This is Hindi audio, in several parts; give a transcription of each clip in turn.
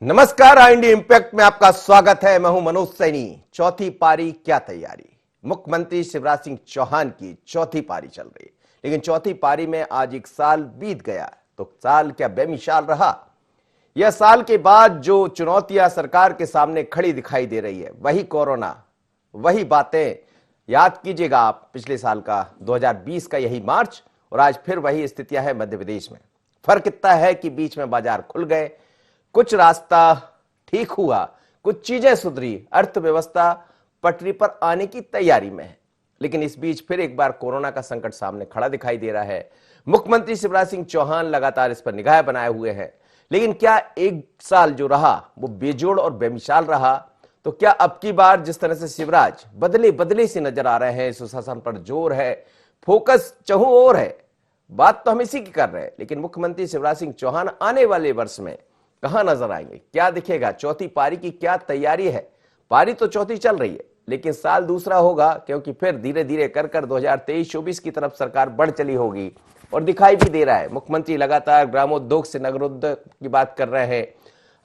नमस्कार, आईएनडी इंपैक्ट में आपका स्वागत है। मैं हूं मनोज सैनी। चौथी पारी क्या तैयारी? मुख्यमंत्री शिवराज सिंह चौहान की चौथी पारी चल रही, लेकिन चौथी पारी में आज एक साल बीत गया, तो साल क्या बेमिसाल रहा? यह साल के बाद जो चुनौतियां सरकार के सामने खड़ी दिखाई दे रही है, वही कोरोना, वही बातें। याद कीजिएगा आप, पिछले साल का 2020 का यही मार्च, और आज फिर वही स्थितियां है मध्य प्रदेश में। फर्क इतना है कि बीच में बाजार खुल गए, कुछ रास्ता ठीक हुआ, कुछ चीजें सुधरी, अर्थव्यवस्था पटरी पर आने की तैयारी में है। लेकिन इस बीच फिर एक बार कोरोना का संकट सामने खड़ा दिखाई दे रहा है। मुख्यमंत्री शिवराज सिंह चौहान लगातार इस पर निगाह बनाए हुए हैं। लेकिन क्या एक साल जो रहा वो बेजोड़ और बेमिसाल रहा? तो क्या अब की बार जिस तरह से शिवराज बदले बदले से नजर आ रहे हैं, सुशासन पर जोर है, फोकस चहुं ओर है, बात तो हम इसी की कर रहे हैं। लेकिन मुख्यमंत्री शिवराज सिंह चौहान आने वाले वर्ष में कहां नजर आएंगे, क्या दिखेगा? चौथी पारी की क्या तैयारी है? पारी तो चौथी चल रही है, लेकिन साल दूसरा होगा, क्योंकि फिर धीरे धीरे कर 2023-24 की तरफ सरकार बढ़ चली होगी। और दिखाई भी दे रहा है, मुख्यमंत्री लगातार ग्रामोद्योग से नगरोद्योग की बात कर रहे हैं।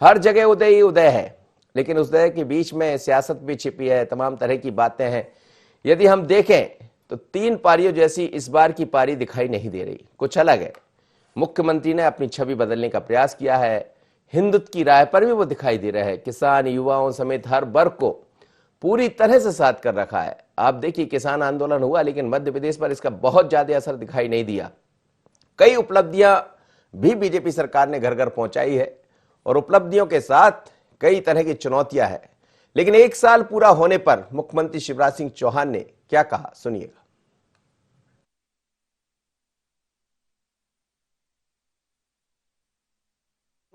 हर जगह उदय ही उदय है, लेकिन उस उदय के बीच में सियासत भी छिपी है, तमाम तरह की बातें हैं। यदि हम देखें तो तीन पारियों जैसी इस बार की पारी दिखाई नहीं दे रही, कुछ अलग है। मुख्यमंत्री ने अपनी छवि बदलने का प्रयास किया है, हिंदुत्व की राह पर भी वो दिखाई दे रहा है। किसान, युवाओं समेत हर वर्ग को पूरी तरह से साथ कर रखा है। आप देखिए, किसान आंदोलन हुआ, लेकिन मध्य प्रदेश पर इसका बहुत ज्यादा असर दिखाई नहीं दिया। कई उपलब्धियां भी बीजेपी सरकार ने घर घर पहुंचाई है, और उपलब्धियों के साथ कई तरह की चुनौतियां हैं। लेकिन एक साल पूरा होने पर मुख्यमंत्री शिवराज सिंह चौहान ने क्या कहा, सुनिएगा।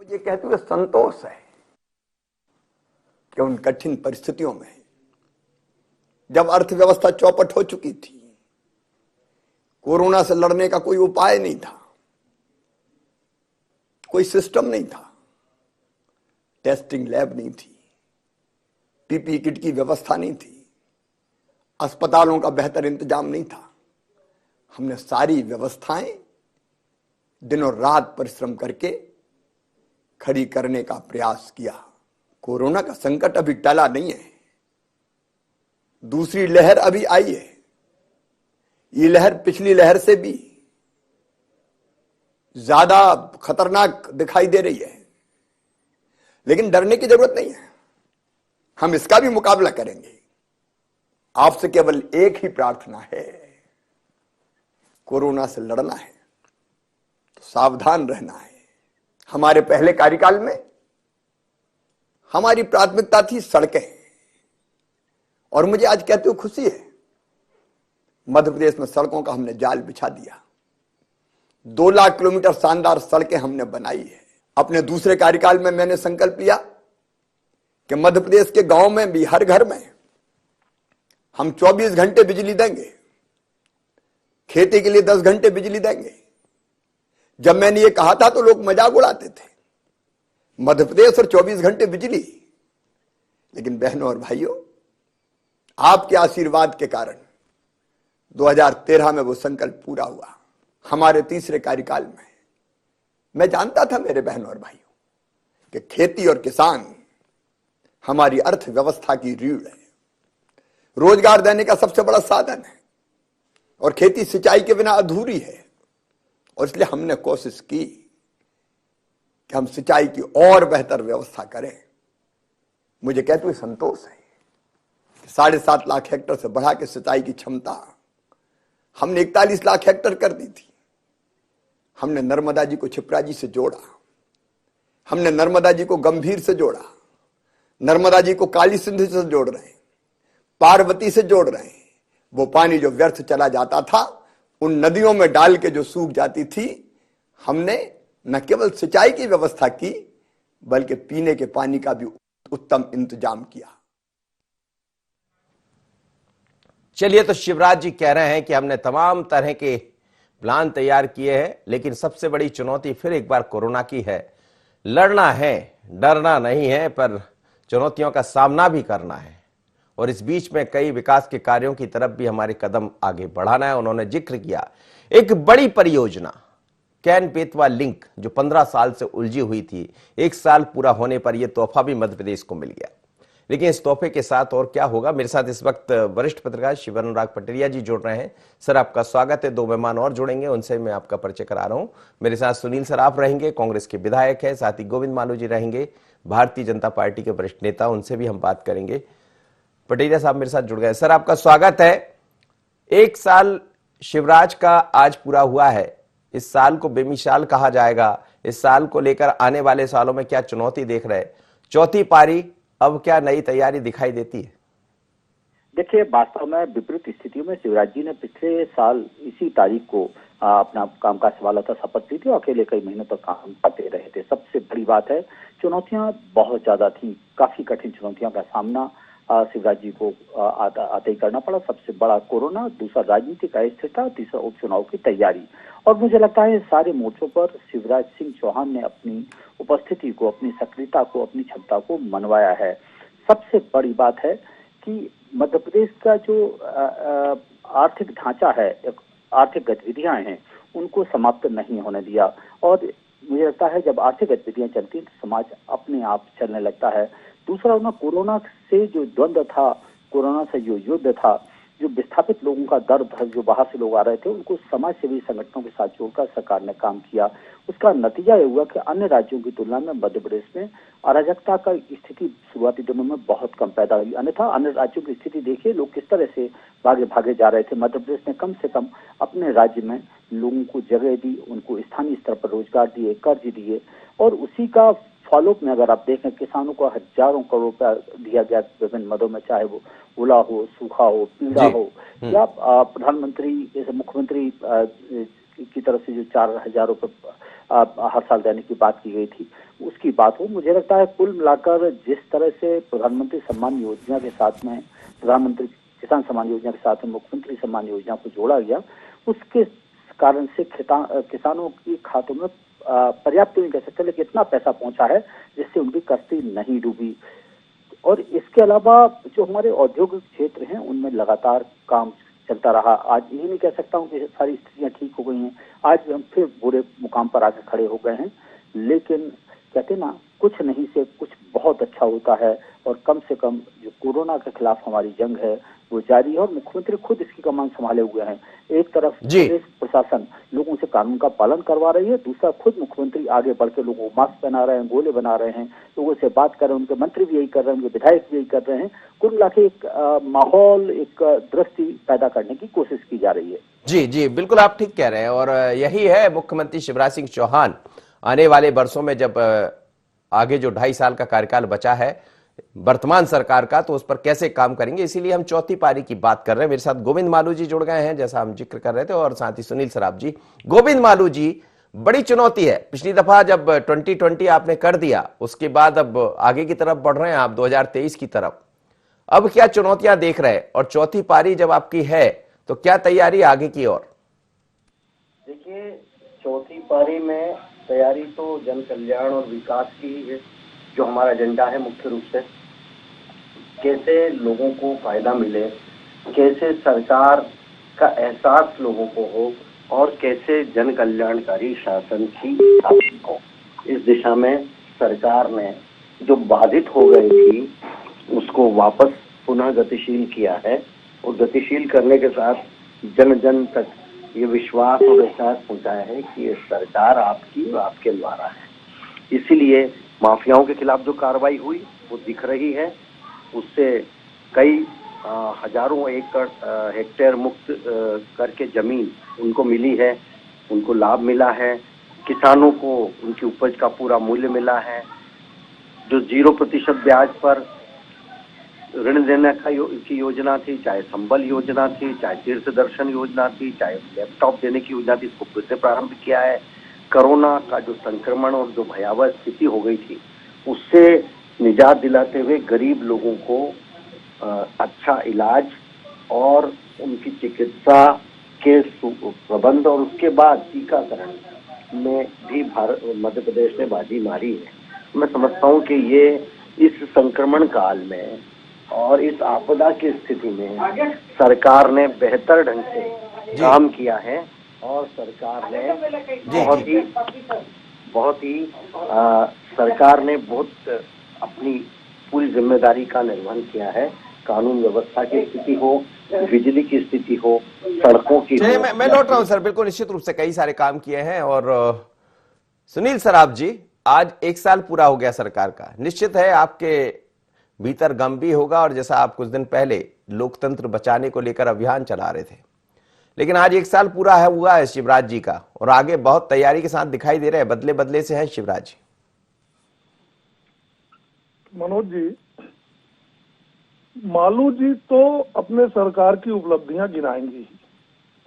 मुझे कहते हुए संतोष है कि उन कठिन परिस्थितियों में, जब अर्थव्यवस्था चौपट हो चुकी थी, कोरोना से लड़ने का कोई उपाय नहीं था, कोई सिस्टम नहीं था, टेस्टिंग लैब नहीं थी, पीपीई किट की व्यवस्था नहीं थी, अस्पतालों का बेहतर इंतजाम नहीं था, हमने सारी व्यवस्थाएं दिनों रात परिश्रम करके खड़ी करने का प्रयास किया। कोरोना का संकट अभी टला नहीं है, दूसरी लहर अभी आई है। ये लहर पिछली लहर से भी ज्यादा खतरनाक दिखाई दे रही है, लेकिन डरने की जरूरत नहीं है। हम इसका भी मुकाबला करेंगे। आपसे केवल एक ही प्रार्थना है, कोरोना से लड़ना है तो सावधान रहना है। हमारे पहले कार्यकाल में हमारी प्राथमिकता थी सड़कें, और मुझे आज कहते हुए खुशी है, मध्य प्रदेश में सड़कों का हमने जाल बिछा दिया। 2 लाख किलोमीटर शानदार सड़कें हमने बनाई है। अपने दूसरे कार्यकाल में मैंने संकल्प लिया कि मध्य प्रदेश के गांव में भी, हर घर में हम 24 घंटे बिजली देंगे, खेती के लिए 10 घंटे बिजली देंगे। जब मैंने ये कहा था तो लोग मजाक उड़ाते थे, मध्य प्रदेश और 24 घंटे बिजली। लेकिन बहनों और भाइयों, आपके आशीर्वाद के कारण 2013 में वो संकल्प पूरा हुआ। हमारे तीसरे कार्यकाल में मैं जानता था मेरे बहनों और भाइयों कि खेती और किसान हमारी अर्थव्यवस्था की रीढ़ है, रोजगार देने का सबसे बड़ा साधन है, और खेती सिंचाई के बिना अधूरी है। और इसलिए हमने कोशिश की कि हम सिंचाई की और बेहतर व्यवस्था करें। मुझे कहते हुए संतोष है कि 7.5 लाख हेक्टेयर से बढ़ा के सिंचाई की क्षमता हमने 41 लाख हेक्टेयर कर दी थी। हमने नर्मदा जी को क्षिप्रा जी से जोड़ा, हमने नर्मदा जी को गंभीर से जोड़ा, नर्मदा जी को काली सिंधु से जोड़ रहे हैं, पार्वती से जोड़ रहे हैं। वो पानी जो व्यर्थ चला जाता था, उन नदियों में डाल के जो सूख जाती थी, हमने न केवल सिंचाई की व्यवस्था की, बल्कि पीने के पानी का भी उत्तम इंतजाम किया। चलिए, तो शिवराज जी कह रहे हैं कि हमने तमाम तरह के प्लान तैयार किए हैं, लेकिन सबसे बड़ी चुनौती फिर एक बार कोरोना की है। लड़ना है, डरना नहीं है, पर चुनौतियों का सामना भी करना है, और इस बीच में कई विकास के कार्यों की तरफ भी हमारे कदम आगे बढ़ाना है। उन्होंने जिक्र किया एक बड़ी परियोजना, कैन बेतवा लिंक जो 15 साल से उलझी हुई थी, 1 साल पूरा होने पर यह तोहफा भी मध्य प्रदेश को मिल गया। लेकिन इस तोहफे के साथ और क्या होगा, मेरे साथ इस वक्त वरिष्ठ पत्रकार शिव अनुराग पटेरिया जी जुड़ रहे हैं। सर, आपका स्वागत है। 2 मेहमान और जुड़ेंगे, उनसे मैं आपका परिचय करा रहा हूं। मेरे साथ सुनील सराफ रहेंगे, कांग्रेस के विधायक है, साथ ही गोविंद मालू जी रहेंगे, भारतीय जनता पार्टी के वरिष्ठ नेता, उनसे भी हम बात करेंगे। पटेरिया साहब मेरे साथ जुड़ गए। सर, आपका स्वागत है। 1 साल शिवराज का आज पूरा हुआ है। इस साल को बेमिसाल कहा जाएगा। इस साल को लेकर आने वाले सालों में क्या चुनौती देख रहे हैं? चौथी पारी, अब क्या नई तैयारी दिखाई देती है? देखिए, वास्तव में विपरीत स्थितियों में शिवराज जी ने पिछले साल इसी तारीख को अपना कामकाज संभाला था, शपथ ली थी और अकेले कई महीनों तक काम करते रहे थे। सबसे बड़ी बात है, चुनौतियां बहुत ज्यादा थी, काफी कठिन चुनौतियों का सामना शिवराज जी को आते ही करना पड़ा। सबसे बड़ा कोरोना, दूसरा राजनीतिक अस्थिरता, तीसरा उपचुनाव की तैयारी। और मुझे लगता है सारे मोर्चों पर शिवराज सिंह चौहान ने अपनी उपस्थिति को, अपनी सक्रियता को, अपनी क्षमता को मनवाया है। सबसे बड़ी बात है कि मध्य प्रदेश का जो आर्थिक ढांचा है, आर्थिक गतिविधियां हैं, उनको समाप्त नहीं होने दिया। और मुझे लगता है जब आर्थिक गतिविधियां चलती हैं तो समाज अपने आप चलने लगता है। दूसरा, उन्हें कोरोना से जो द्वंद्व था, कोरोना से जो युद्ध था, जो विस्थापित लोगों का दर्द था, जो बाहर से लोग आ रहे थे, उनको समाज सेवी संगठनों के साथ जोड़कर सरकार ने काम किया। उसका नतीजा ये हुआ कि अन्य राज्यों की तुलना में मध्य प्रदेश में अराजकता का स्थिति शुरुआती दिनों में बहुत कम पैदा हुई। अन्यथा अन्य राज्यों की स्थिति देखिए, लोग किस तरह से भागे भागे जा रहे थे। मध्य प्रदेश ने कम से कम अपने राज्य में लोगों को जगह दी, उनको स्थानीय स्तर पर रोजगार दिए, कर्ज दिए, और उसी का फॉलोअप में अगर आप देखें, किसानों को हजारों करोड़ रुपया दिया गया विभिन्न मदों में, चाहे वो ओला हो, सूखा हो, पीड़ा हो, या प्रधानमंत्री जैसे मुख्यमंत्री की तरफ से जो 4,000 रुपये हर साल देने की बात की गई थी, उसकी बात हो। मुझे लगता है कुल मिलाकर जिस तरह से प्रधानमंत्री सम्मान योजना के साथ में, प्रधानमंत्री किसान सम्मान योजना के साथ में मुख्यमंत्री सम्मान योजना को जोड़ा गया, उसके कारण से किसानों की खातों में पर्याप्त नहीं कह सकते, लेकिन इतना पैसा पहुंचा है जिससे उनकी कश्ती नहीं डूबी। और इसके अलावा जो हमारे औद्योगिक क्षेत्र हैं, उनमें लगातार काम चलता रहा। आज ये नहीं कह सकता हूँ कि सारी स्थितियां ठीक हो गई हैं, आज हम फिर बुरे मुकाम पर आके खड़े हो गए हैं, लेकिन कहते ना, कुछ नहीं से कुछ बहुत अच्छा होता है। और कम से कम जो कोरोना के खिलाफ हमारी जंग है वो जारी है, और मुख्यमंत्री खुद इसकी कमान संभाले हुए हैं। एक तरफ पुलिस प्रशासन लोगों से कानून का पालन करवा रही है, दूसरा खुद मुख्यमंत्री आगे बढ़ के लोगों को मास्क पहना रहे हैं, गोले बना रहे हैं, लोगों से बात कर रहे हैं, उनके मंत्री भी यही कर रहे हैं, उनके विधायक भी यही कर रहे हैं। कुल मिला के एक माहौल, एक दृष्टि पैदा करने की कोशिश की जा रही है। जी जी, बिल्कुल आप ठीक कह रहे हैं। और यही है, मुख्यमंत्री शिवराज सिंह चौहान आने वाले वर्षों में जब आगे जो 2.5 साल का कार्यकाल बचा है वर्तमान सरकार का, तो उस पर कैसे काम करेंगे, इसीलिए हम चौथी पारी की बात कर रहे हैं। मेरे साथ गोविंद मालू जी जुड़ गए हैं, जैसा हम जिक्र कर रहे थे, और साथ ही सुनील सराफ जी। गोविंद मालू जी, बड़ी चुनौती है। पिछली दफा जब 2020 आपने कर दिया, उसके बाद अब आगे की तरफ बढ़ रहे हैं आप 2023 की तरफ। अब क्या चुनौतियां देख रहे हैं, और चौथी पारी जब आपकी है तो क्या तैयारी आगे की ओर? देखिए, चौथी पारी में तैयारी तो जन कल्याण और विकास की है, जो हमारा एजेंडा है मुख्य रूप से। कैसे लोगों को फायदा मिले, कैसे सरकार का एहसास लोगों को हो, और कैसे जन कल्याणकारी शासन की स्थापना हो, इस दिशा में सरकार ने जो बाधित हो गई थी उसको वापस पुनः गतिशील किया है। और गतिशील करने के साथ जन जन तक ये विश्वास और एहसास पहुंचाया है कि ये सरकार आपकी और आपके द्वारा है। इसीलिए माफियाओं के खिलाफ जो कार्रवाई हुई वो दिख रही है, उससे कई हजारों एकड़ हेक्टेयर मुक्त करके जमीन उनको मिली है, उनको लाभ मिला है। किसानों को उनकी उपज का पूरा मूल्य मिला है। जो 0% ब्याज पर ऋण देने की योजना थी, चाहे संबल योजना थी, चाहे तीर्थ दर्शन योजना थी, चाहे लैपटॉप देने की योजना थी, इसको फिर से प्रारंभ किया है। कोरोना का जो संक्रमण और जो भयावह स्थिति हो गई थी, उससे निजात दिलाते हुए गरीब लोगों को अच्छा इलाज और उनकी चिकित्सा के प्रबंध और उसके बाद टीकाकरण में भी मध्य प्रदेश ने बाजी मारी है। मैं समझता हूँ कि ये इस संक्रमण काल में और इस आपदा की स्थिति में सरकार ने बेहतर ढंग से काम किया है, और सरकार ने जी, बहुत ही सरकार ने बहुत अपनी पूरी जिम्मेदारी का निर्वहन किया है। कानून व्यवस्था की स्थिति हो, बिजली की स्थिति हो, सड़कों की चलिए हो, मैं लौट रहा हूं सर, बिल्कुल निश्चित रूप से कई सारे काम किए हैं। और सुनील सराफ जी, आज एक साल पूरा हो गया सरकार का, निश्चित है आपके भीतर गम भी होगा, और जैसा आप कुछ दिन पहले लोकतंत्र बचाने को लेकर अभियान चला रहे थे, लेकिन आज एक साल पूरा है हुआ है शिवराज जी का, और आगे बहुत तैयारी के साथ दिखाई दे रहे हैं, बदले बदले से हैं शिवराज जी। मनोज जी, मालू जी तो अपने सरकार की उपलब्धियां गिनाएंगी ही,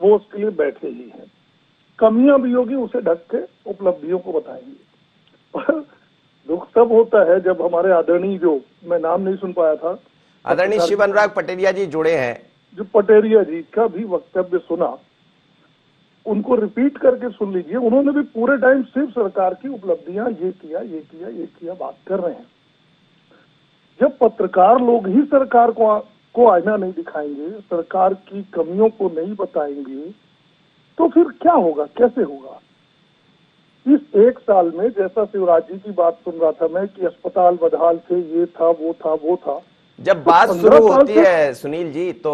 वो उसके लिए बैठे ही हैं। कमियां भी होगी, उसे ढक के उपलब्धियों को बताएंगे। पर दुख तब होता है जब हमारे आदरणीय, जो मैं नाम नहीं सुन पाया था, आदरणीय शिव अनुराग पटेरिया जी जुड़े हैं, जो पटेरिया जी का भी वक्तव्य सुना, उनको रिपीट करके सुन लीजिए। उन्होंने भी पूरे टाइम सिर्फ सरकार की उपलब्धियां, ये किया ये किया ये किया बात कर रहे हैं। जब पत्रकार लोग ही सरकार को आईना नहीं दिखाएंगे, सरकार की कमियों को नहीं बताएंगे, तो फिर क्या होगा, कैसे होगा? इस एक साल में, जैसा शिवराज जी की बात सुन रहा था मैं कि अस्पताल बदहाल थे, ये था वो था वो था, जब बात शुरू होती है सुनील जी, तो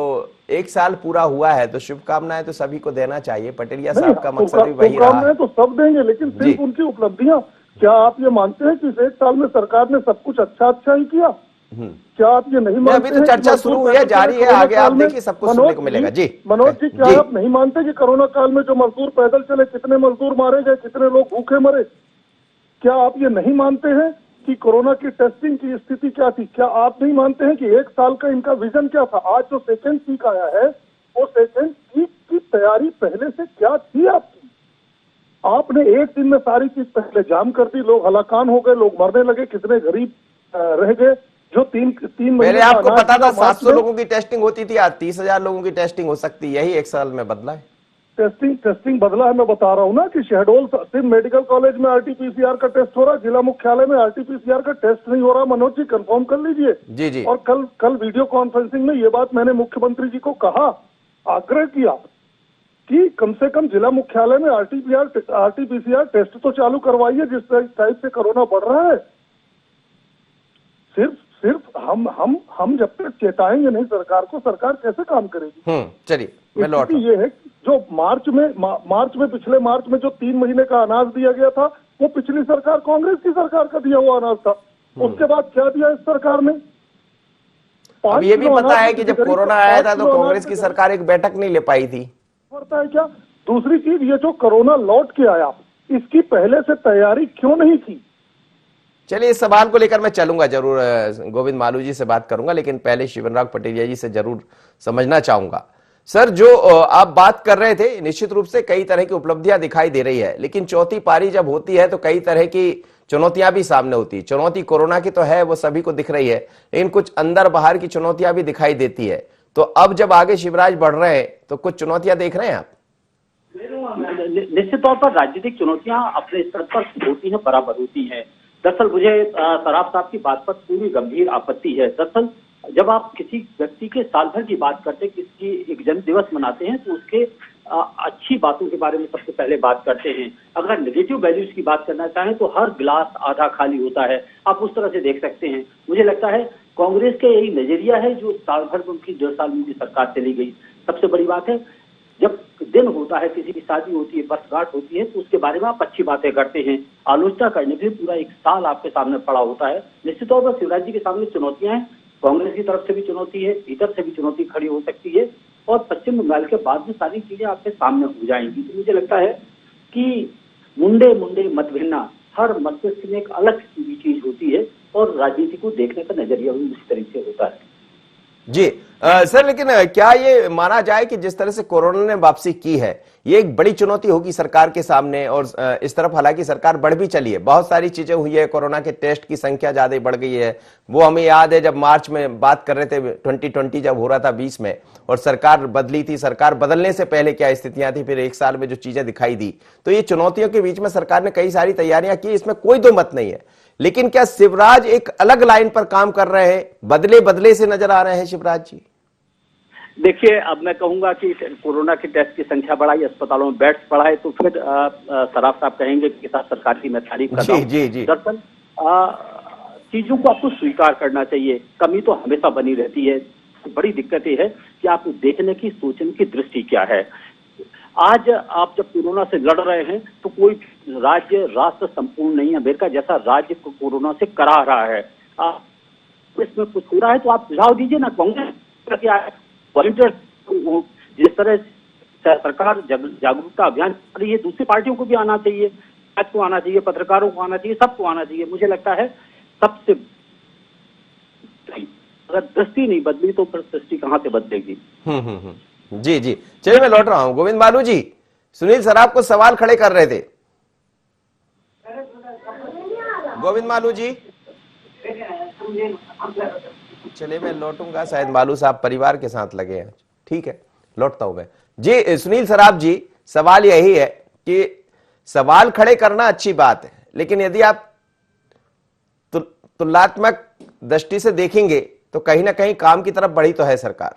एक साल पूरा हुआ है, तो शुभकामनाएं तो सभी को देना चाहिए। पटेरिया साहब का मकसद भी वही रहा है। तो सब देंगे, लेकिन सिर्फ उनकी उपलब्धियां, क्या आप ये मानते हैं कि इस एक साल में सरकार ने सब कुछ अच्छा ही किया? क्या आप ये नहीं मानते? अभी तो चर्चा शुरू हुई है, जारी है, आगे आप देखिए सब कुछ सुनने को मिलेगा। जी मनोज जी, क्या आप नहीं मानते कि कोरोना काल में जो मजदूर पैदल चले, कितने मजदूर मारे गए, कितने लोग भूखे मरे? क्या आप ये नहीं मानते हैं कि कोरोना की टेस्टिंग की स्थिति क्या थी? क्या आप नहीं मानते हैं कि एक साल का इनका विजन क्या था? आज जो सेकेंड पीक आया है, वो सेकेंड पीक की तैयारी पहले से क्या थी आपकी? आपने एक दिन में सारी चीज पहले जाम कर दी, लोग हलाकान हो गए, लोग मरने लगे, कितने गरीब रह गए। जो तीन पहले आपको पता था 700 लोगों की टेस्टिंग होती थी, आज 30,000 लोगों की टेस्टिंग हो सकती है, यही एक साल में बदला है। टेस्टिंग बदला है। मैं बता रहा हूँ ना कि शहडोल सिर्फ मेडिकल कॉलेज में आरटीपीसीआर का टेस्ट हो रहा है, जिला मुख्यालय में आरटीपीसीआर का टेस्ट नहीं हो रहा। मनोज जी कंफर्म कर लीजिए। जी जी। और कल वीडियो कॉन्फ्रेंसिंग में ये बात मैंने मुख्यमंत्री जी को कहा, आग्रह किया कि कम से कम जिला मुख्यालय में आरटीपीसीआर टेस्ट तो चालू करवाइए, जिस टाइप से कोरोना बढ़ रहा है। सिर्फ हम जब तक चेताएंगे नहीं सरकार को, सरकार कैसे काम करेगी? चलिए मैं लौट रहा हूं। ये है जो पिछले मार्च में जो 3 महीने का अनाज दिया गया था, वो पिछली सरकार, कांग्रेस की सरकार का दिया हुआ अनाज था। उसके बाद क्या दिया इस सरकार ने? अब ये भी पता है कि जब कोरोना आया था तो कांग्रेस की सरकार एक बैठक नहीं ले पाई थी। पता है क्या? दूसरी चीज, ये जो कोरोना लौट के आया, इसकी पहले से तैयारी क्यों नहीं थी? चलिए इस सवाल को लेकर मैं चलूंगा जरूर, गोविंद मालू जी से बात करूंगा, लेकिन पहले शिव अनुराग पटेरिया जी से जरूर समझना चाहूंगा। सर, जो आप बात कर रहे थे, निश्चित रूप से कई तरह की उपलब्धियां दिखाई दे रही है, लेकिन चौथी पारी जब होती है तो कई तरह की चुनौतियां भी सामने होती है। चुनौती कोरोना की तो है, वो सभी को दिख रही है, लेकिन कुछ अंदर बाहर की चुनौतियां भी दिखाई देती है। तो अब जब आगे शिवराज बढ़ रहे हैं तो कुछ चुनौतियां देख रहे हैं आप? निश्चित तौर पर राजनीतिक चुनौतियां अपने स्तर पर होती हैं, बराबर होती हैं। दरअसल मुझे सराफ साहब की बात पर पूरी गंभीर आपत्ति है। दरअसल जब आप किसी व्यक्ति के साल भर की बात करते हैं, किसी एक जन्म दिवस मनाते हैं, तो उसके अच्छी बातों के बारे में सबसे पहले बात करते हैं। अगर नेगेटिव वैल्यूज की बात करना चाहें तो हर गिलास आधा खाली होता है, आप उस तरह से देख सकते हैं। मुझे लगता है कांग्रेस का यही नजरिया है जो साल भर में उनकी 1.5 साल में उनकी सरकार चली गई। सबसे बड़ी बात है, जब दिन होता है, किसी की शादी होती है, वर्षगांठ होती है, तो उसके बारे में आप अच्छी बातें करते हैं। आलोचना करने के लिए पूरा एक साल आपके सामने पड़ा होता है। निश्चित तौर पर शिवराज जी के सामने चुनौतियां हैं, कांग्रेस की तरफ से भी चुनौती है, भीतर से भी चुनौती खड़ी हो सकती है, और पश्चिम बंगाल के बाद में सारी चीजें आपके सामने हो जाएंगी। तो मुझे लगता है कि मुंडे मुंडे मत भिन्ना, हर मस्तिष्क में एक अलग सी चीज होती है, और राजनीति को देखने का नजरिया भी उसी तरीके से होता है। जी सर, लेकिन क्या ये माना जाए कि जिस तरह से कोरोना ने वापसी की है, ये एक बड़ी चुनौती होगी सरकार के सामने? और इस तरफ हालांकि सरकार बढ़ भी चली है, बहुत सारी चीजें हुई है, कोरोना के टेस्ट की संख्या ज्यादा बढ़ गई है। वो हमें याद है जब मार्च में बात कर रहे थे 2020 जब हो रहा था 20 में, और सरकार बदली थी, सरकार बदलने से पहले क्या स्थितियां थी, फिर एक साल में जो चीजें दिखाई दी। तो ये चुनौतियों के बीच में सरकार ने कई सारी तैयारियां की, इसमें कोई दो मत नहीं है। लेकिन क्या शिवराज एक अलग लाइन पर काम कर रहे हैं, बदले बदले से नजर आ रहे हैं शिवराज जी? देखिए, अब मैं कहूंगा कि कोरोना के टेस्ट की संख्या बढ़ाई, अस्पतालों में बेड्स बढ़ाए, तो फिर सराफ साहब कहेंगे कि साहब सरकार की मैं तारीफ कर रहा हूं। जी। दरअसल चीजों को आपको स्वीकार करना चाहिए। कमी तो हमेशा बनी रहती है। बड़ी दिक्कत ये है कि आप देखने की, सोचने की दृष्टि क्या है। आज आप जब कोरोना से लड़ रहे हैं तो कोई राज्य, राष्ट्र संपूर्ण नहीं है। अमेरिका जैसा राज्य को कोरोना से करा रहा है। इसमें कुछ हो रहा है तो आप सुझाव दीजिए ना। कांग्रेस क्या है, वॉलंटियर्स, जिस तरह सरकार जागरूकता अभियान कर रही है, दूसरी पार्टियों को भी आना चाहिए, आज को आना चाहिए, पत्रकारों को आना चाहिए, सबको आना चाहिए। मुझे लगता है सबसे, अगर दृष्टि नहीं बदली तो फिर सृष्टि कहां से बदलेगी। जी। चलिए, मैं लौट रहा हूं। गोविंद मालू जी, सुनील सराफ को सवाल खड़े कर रहे थे। गोविंद मालू जी, चलिए मैं लौटूंगा, शायद मालू साहब परिवार के साथ लगे हैं। ठीक है, लौटता हूं मैं। जी सुनील सराफ जी, सवाल यही है कि सवाल खड़े करना अच्छी बात है, लेकिन यदि आप तुलनात्मक दृष्टि से देखेंगे तो कहीं ना कहीं काम की तरफ बढ़ी तो है सरकार।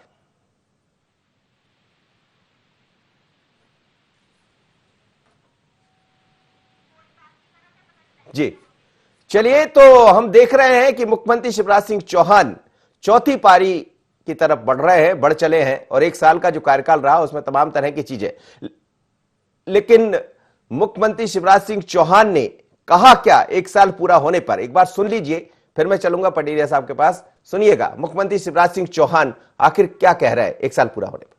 जी चलिए, तो हम देख रहे हैं कि मुख्यमंत्री शिवराज सिंह चौहान चौथी पारी की तरफ बढ़ रहे हैं, बढ़ चले हैं, और एक साल का जो कार्यकाल रहा उसमें तमाम तरह की चीजें। लेकिन मुख्यमंत्री शिवराज सिंह चौहान ने कहा क्या एक साल पूरा होने पर, एक बार सुन लीजिए, फिर मैं चलूंगा पटेरिया साहब के पास। सुनिएगा मुख्यमंत्री शिवराज सिंह चौहान आखिर क्या कह रहे हैं एक साल पूरा होने पर।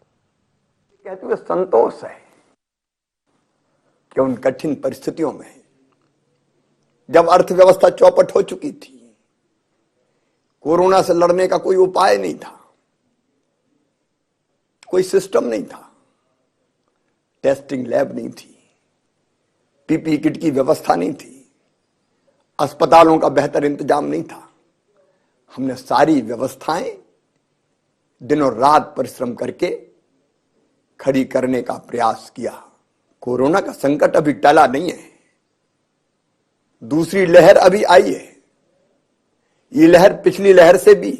कहते हुए संतोष है कि उन कठिन परिस्थितियों में, जब अर्थव्यवस्था चौपट हो चुकी थी, कोरोना से लड़ने का कोई उपाय नहीं था, कोई सिस्टम नहीं था, टेस्टिंग लैब नहीं थी, पीपीई किट की व्यवस्था नहीं थी, अस्पतालों का बेहतर इंतजाम नहीं था, हमने सारी व्यवस्थाएं दिनों रात परिश्रम करके खड़ी करने का प्रयास किया। कोरोना का संकट अभी टला नहीं है, दूसरी लहर अभी आई है। ये लहर पिछली लहर से भी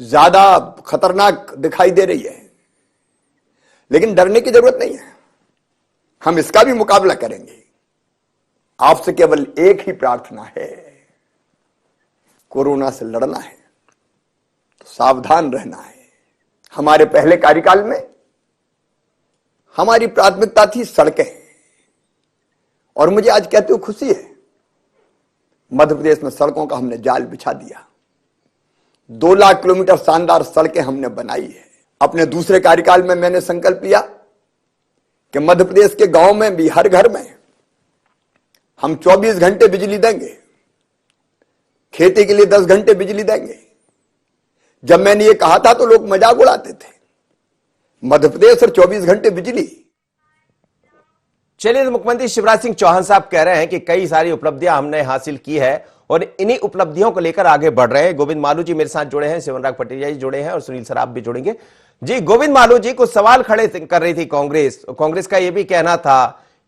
ज्यादा खतरनाक दिखाई दे रही है, लेकिन डरने की जरूरत नहीं है, हम इसका भी मुकाबला करेंगे। आपसे केवल एक ही प्रार्थना है, कोरोना से लड़ना है तो सावधान रहना है। हमारे पहले कार्यकाल में हमारी प्राथमिकता थी सड़कें, और मुझे आज कहते हुए खुशी है, मध्य प्रदेश में सड़कों का हमने जाल बिछा दिया। 2 लाख किलोमीटर शानदार सड़कें हमने बनाई है। अपने दूसरे कार्यकाल में मैंने संकल्प लिया कि मध्य प्रदेश के गांव में भी, हर घर में हम 24 घंटे बिजली देंगे, खेती के लिए 10 घंटे बिजली देंगे। जब मैंने ये कहा था तो लोग मजाक उड़ाते थे, मध्य प्रदेश और 24 घंटे बिजली। चलिए, तो मुख्यमंत्री शिवराज सिंह चौहान साहब कह रहे हैं कि कई सारी उपलब्धियां हमने हासिल की है और इन्हीं उपलब्धियों को लेकर आगे बढ़ रहे हैं। गोविंद मालू जी मेरे साथ जुड़े हैं, शिवराज पटेरिया जी जुड़े हैं और सुनील सराफ भी जुड़ेंगे। जी गोविंद मालू जी, कुछ सवाल खड़े कर रही थी कांग्रेस का यह भी कहना था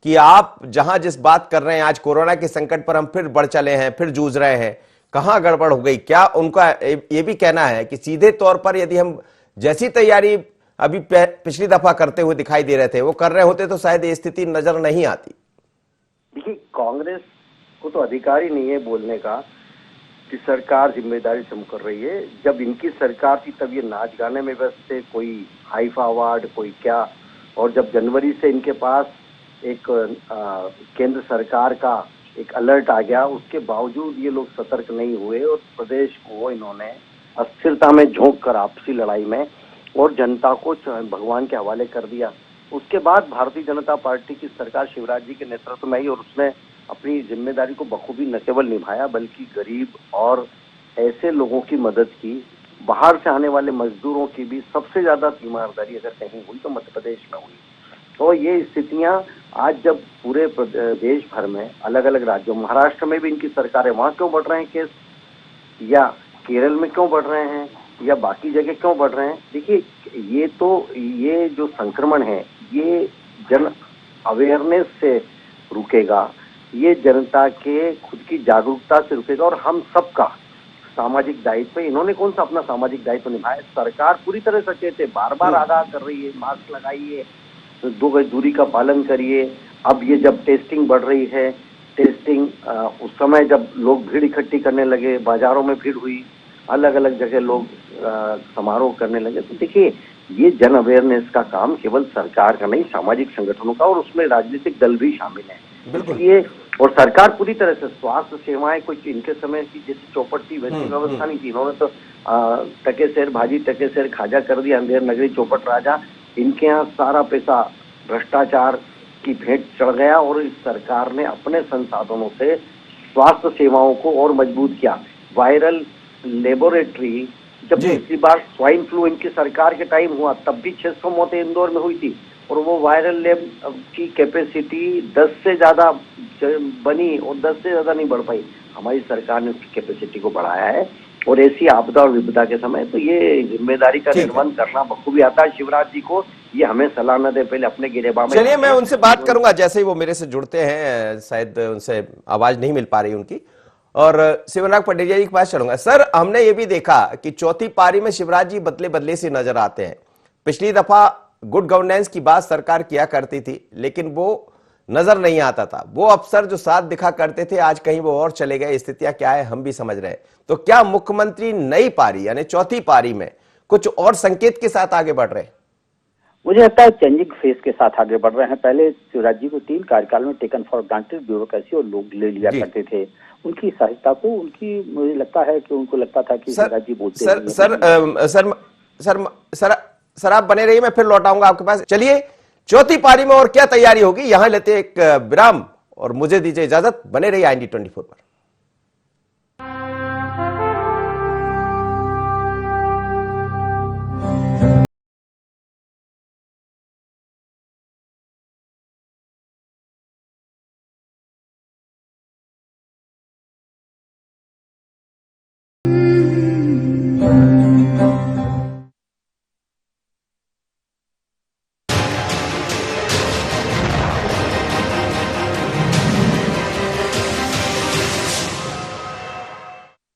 कि आप जहां जिस बात कर रहे हैं, आज कोरोना के संकट पर हम फिर बढ़ चले हैं, फिर जूझ रहे हैं, कहां गड़बड़ हो गई क्या? उनका यह भी कहना है कि सीधे तौर पर यदि हम जैसी तैयारी अभी पिछली दफा करते हुए दिखाई दे रहे थे वो कर रहे होते तो शायद ये स्थिति नजर नहीं आती। देखिए, कांग्रेस को तो अधिकार ही नहीं है बोलने का कि सरकार जिम्मेदारी से कर रही है। जब इनकी सरकार थी तब ये नाच गाने में व्यस्त थे, कोई हाइफा अवार्ड, कोई क्या। और जब जनवरी से इनके पास एक केंद्र सरकार का एक अलर्ट आ गया, उसके बावजूद ये लोग सतर्क नहीं हुए और प्रदेश को इन्होंने अस्थिरता में झोंक कर आपसी लड़ाई में और जनता को भगवान के हवाले कर दिया। उसके बाद भारतीय जनता पार्टी की सरकार शिवराज जी के नेतृत्व में आई और उसने अपनी जिम्मेदारी को बखूबी न केवल निभाया बल्कि गरीब और ऐसे लोगों की मदद की, बाहर से आने वाले मजदूरों की भी सबसे ज्यादा ईमानदारी अगर कहीं हुई तो मध्य प्रदेश में हुई। तो ये स्थितियां आज जब पूरे देश भर में अलग अलग राज्यों, महाराष्ट्र में भी इनकी सरकार है, वहां क्यों बढ़ रहे हैं केस, या केरल में क्यों बढ़ रहे हैं, या बाकी जगह क्यों बढ़ रहे हैं? देखिए, ये जो संक्रमण है ये जन अवेयरनेस से रुकेगा, ये जनता के खुद की जागरूकता से रुकेगा और हम सबका सामाजिक दायित्व है। इन्होंने कौन सा अपना सामाजिक दायित्व निभाया? सरकार पूरी तरह सचेत है, बार बार आगाह कर रही है, मास्क लगाइए, 2 गज दूरी का पालन करिए। अब ये जब टेस्टिंग बढ़ रही है, टेस्टिंग उस समय जब लोग भीड़ इकट्ठी करने लगे, बाजारों में भीड़ हुई, अलग अलग जगह लोग समारोह करने लगे, तो देखिए ये जन अवेयरनेस का काम केवल सरकार का नहीं, सामाजिक संगठनों का, और उसमें राजनीतिक दल भी शामिल है। इसलिए और सरकार पूरी तरह से स्वास्थ्य सेवाएं, कुछ इनके समय की जैसी चौपट थी वैसी व्यवस्था नहीं थी। इन्होंने तो टके शेर भाजी, टके शेर खाजा कर दिया, अंधेर नगरी चौपट राजा। इनके यहाँ सारा पैसा भ्रष्टाचार की भेंट चढ़ गया और इस सरकार ने अपने संसाधनों से स्वास्थ्य सेवाओं को और मजबूत किया। वायरल लेबोरेटरी, जब पिछली बार स्वाइन फ्लू इनकी सरकार के टाइम हुआ तब भी 600 मौतें इंदौर में हुई थी, और वो वायरल लैब की कैपेसिटी 10 से ज्यादा बनी और 10 से ज्यादा नहीं बढ़ पाई। हमारी सरकार ने उसकी कैपेसिटी को बढ़ाया है, और ऐसी आपदा और विपदा के समय तो ये जिम्मेदारी का निर्वहन करना बखूबी आता है शिवराज जी को। ये हमें सलाह न दे, पहले अपने गिरेबान में। चलिए मैं उनसे बात करूंगा, जैसे ही वो मेरे से जुड़ते हैं, शायद उनसे आवाज नहीं मिल पा रही उनकी, और शिवनाग पटेरिया जी के पास चलूंगा। सर, हमने ये भी देखा कि चौथी पारी में शिवराज जी बदले बदले से नजर आते हैं। पिछली दफा गुड गवर्नेंस की बात सरकार किया करती थी, लेकिन वो नजर नहीं आता था। वो अफसर जो साथ दिखा करते थे, आज कहीं वो और चले गए। स्थितियां क्या है हम भी समझ रहे हैं। तो क्या मुख्यमंत्री नई पारी यानी चौथी पारी में कुछ और संकेत के साथ आगे बढ़ रहे हैं? मुझे लगता है चेंजिंग फेस के साथ आगे बढ़ रहे हैं। पहले शिवराज जी को 3 कार्यकाल में टेकन फॉर ग्रांटेड ब्यूरोक्रेसी और लोग ले लिया करते थे। उनकी सहजता को, उनकी, मुझे लगता है कि उनको लगता था कि शिवराज जी बोलते सर आप बने रहिए, मैं फिर लौट आऊंगा आपके पास। चलिए, चौथी पारी में और क्या तैयारी होगी, यहां लेते एक विराम और मुझे दीजिए इजाजत। बने रहिए IND 24 पर।